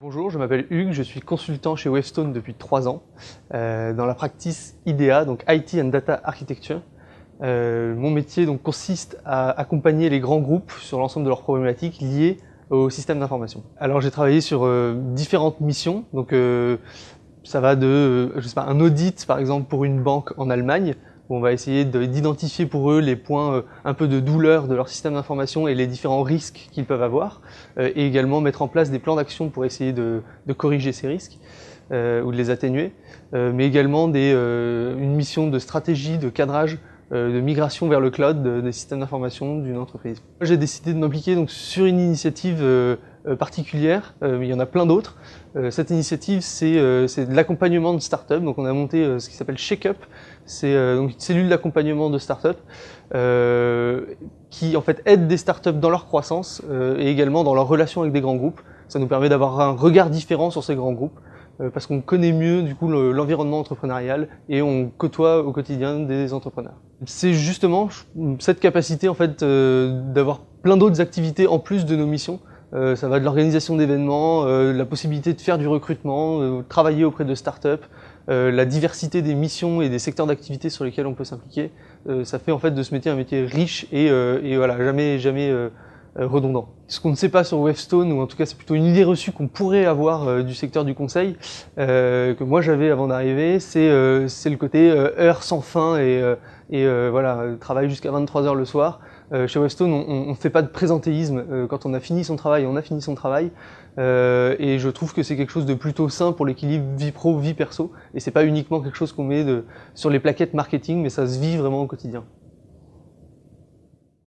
Bonjour, je m'appelle Hugues, je suis consultant chez Wavestone depuis 3 ans, dans la practice IDEA, donc IT and Data Architecture. Mon métier donc, consiste à accompagner les grands groupes sur l'ensemble de leurs problématiques liées au système d'information. Alors j'ai travaillé sur différentes missions, donc ça va de je sais pas, un audit par exemple pour une banque en Allemagne, où on va essayer d'identifier pour eux les points un peu de douleur de leur système d'information et les différents risques qu'ils peuvent avoir, et également mettre en place des plans d'action pour essayer de corriger ces risques ou de les atténuer, mais également une mission de stratégie, de cadrage, de migration vers le cloud des systèmes d'information d'une entreprise. J'ai décidé de m'impliquer donc sur une initiative particulière, mais il y en a plein d'autres. Cette initiative, c'est de l'accompagnement de start-up. Donc on a monté ce qui s'appelle ShakeUp. C'est donc une cellule d'accompagnement de start-up qui en fait aide des start-up dans leur croissance et également dans leur relation avec des grands groupes. Ça nous permet d'avoir un regard différent sur ces grands groupes parce qu'on connaît mieux du coup l'environnement entrepreneurial et on côtoie au quotidien des entrepreneurs. C'est justement cette capacité en fait d'avoir plein d'autres activités en plus de nos missions. Ça va de l'organisation d'événements, la possibilité de faire du recrutement, travailler auprès de start-up, la diversité des missions et des secteurs d'activité sur lesquels on peut s'impliquer. Ça fait en fait de ce métier un métier riche et voilà, jamais redondant. Ce qu'on ne sait pas sur Wavestone, ou en tout cas c'est plutôt une idée reçue qu'on pourrait avoir du secteur du conseil, que moi j'avais avant d'arriver, c'est le côté heures sans fin et voilà, travail jusqu'à 23 h le soir. Chez Wavestone, on ne fait pas de présentéisme. Quand on a fini son travail, on a fini son travail. Et je trouve que c'est quelque chose de plutôt sain pour l'équilibre vie pro, vie perso. Et c'est pas uniquement quelque chose qu'on met sur les plaquettes marketing, mais ça se vit vraiment au quotidien.